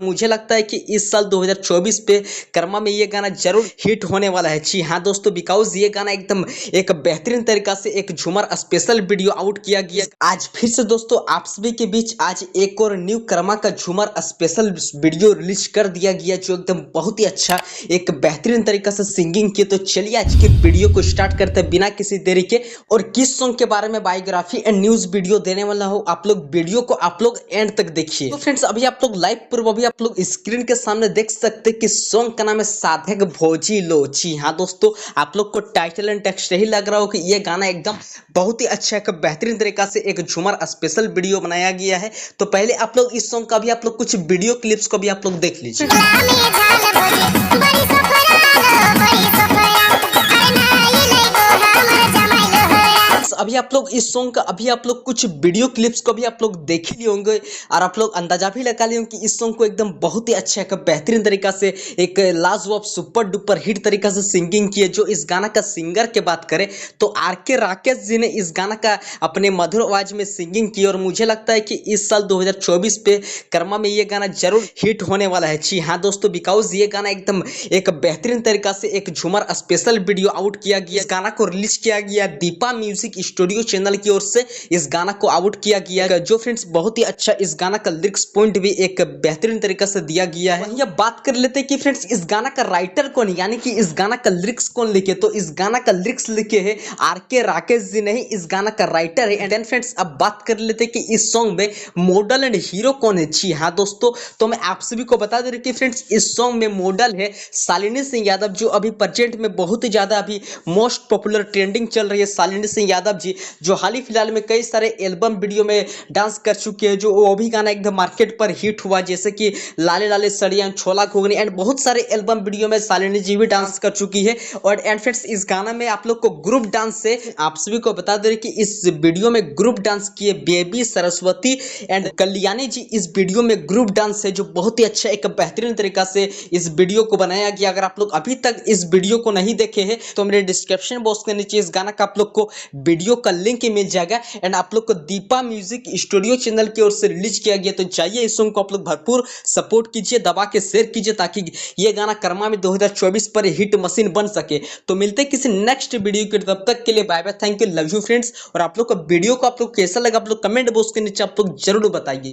मुझे लगता है कि इस साल 2024 पे कर्मा में ये गाना जरूर हिट होने वाला है। जी हाँ दोस्तों, बिकॉज ये गाना एकदम एक बेहतरीन तरीका से एक झूमर स्पेशल वीडियो आउट किया गया। आज फिर से दोस्तों आप सभी के बीच आज एक और न्यू कर्मा का झूमर स्पेशल वीडियो रिलीज कर दिया गया, जो एकदम बहुत ही अच्छा एक बेहतरीन तरीका से सिंगिंग की। तो चलिए आज के वीडियो को स्टार्ट करते हैं बिना किसी देरी के। और किस सॉन्ग के बारे में बायोग्राफी एंड न्यूज वीडियो देने वाला हो, आप लोग वीडियो को आप लोग एंड तक देखिए। तो फ्रेंड्स अभी आप लोग लाइव प्रूफ अभी आप लोग स्क्रीन के सामने देख सकते हैं कि सॉन्ग का नाम है साधक भोजी लो। जी हाँ दोस्तों, आप लोग को टाइटल एंड टेक्स्ट यही लग रहा हो कि ये गाना एकदम बहुत ही अच्छा एक बेहतरीन तरीका से एक झूमर स्पेशल वीडियो बनाया गया है। तो पहले आप लोग इस सॉन्ग का भी आप लोग कुछ वीडियो क्लिप्स को भी आप लोग देख लीजिए। अभी आप लोग इस सॉन्ग का अभी आप लोग कुछ वीडियो क्लिप्स को भी आप लोग देख ही लिए होंगे और आप लोग अंदाजा भी लगा लिए होंगे कि इस सॉन्ग को एकदम बहुत ही अच्छा एक बेहतरीन तरीका से एक लाजवाब सुपर डुपर हिट तरीका से सिंगिंग की है। जो इस गाना का सिंगर की बात करें तो आर.के. राकेश जी ने इस गाना का अपने मधुर आवाज में सिंगिंग की और मुझे लगता है कि इस साल 2024 पे कर्मा में ये गाना जरूर हिट होने वाला है। जी हाँ दोस्तों, बिकॉज ये गाना एकदम एक बेहतरीन तरीका से एक झूमर स्पेशल वीडियो आउट किया गया। इस गाना को रिलीज किया गया दीपा म्यूजिक स्टूडियो चैनल की ओर से इस गाना को आउट किया गया। जो फ्रेंड्स बहुत ही अच्छा इस गाना का लिरिक्स पॉइंट भी एक बेहतरीन तरीका से दिया गया है। वहीं बात कर लेते हैं कि फ्रेंड्स इस गाना का राइटर कौन, यानी कि इस गाना का लिरिक्स कौन लिखे, तो इस गाना का लिरिक्स लिखे हैं आर.के. राकेश जी ने ही इस गाना का राइटर है। एंड देन फ्रेंड्स अब बात कर लेते हैं कि इस सॉन्ग में मॉडल एंड हीरो कौन है। जी हाँ दोस्तों, तो मैं आप सभी को बता दे रही कि फ्रेंड्स इस सॉन्ग में मॉडल है शालिनी सिंह यादव, जो अभी प्रेजेंट में बहुत ही ज्यादा अभी मोस्ट पॉपुलर ट्रेंडिंग चल रही है। शालिनी सिंह यादव जी जो हाल ही फिलहाल में कई सारे एल्बम वीडियो में डांस कर चुके हैं, जो वो भी गाना एकदम मार्केट पर हिट हुआ, जैसे कि लाले लाले सड़िया, छोला घुगनी एंड बहुत सारे एल्बम वीडियो में शालिनी जी भी डांस कर चुकी है। और एंड फ्रेंड्स इस गाना में आप लोग को ग्रुप डांस से आप सभी को बता दे कि इस वीडियो में ग्रुप डांस किए बेबी, सरस्वती एंड कल्याणी जी। इस वीडियो में ग्रुप डांस है जो बहुत ही अच्छा एक बेहतरीन तरीका से इस वीडियो को बनाया गया। अगर आप लोग अभी तक इस वीडियो को नहीं देखे हैं तो मेरे डिस्क्रिप्शन बॉक्स के नीचे इस गाना का आप लोग को वीडियो का लिंक मिल जाएगा। एंड आप लोग को दीपा म्यूजिक स्टूडियो चैनल की ओर से रिलीज किया गया। तो चाहिए इस सॉन्ग को आप लोग भरपूर सपोर्ट कीजिए, दबा के शेयर कीजिए, ताकि ये गाना कर्मा में 2024 पर हिट मशीन बन सके। तो मिलते हैं किसी नेक्स्ट वीडियो के, तब तक के लिए bye bye, thank you, love you friends. और आप लोग का वीडियो को आप लोग कैसा लगा आप लोग कमेंट बॉक्स के नीचे आप लोग जरूर बताइए।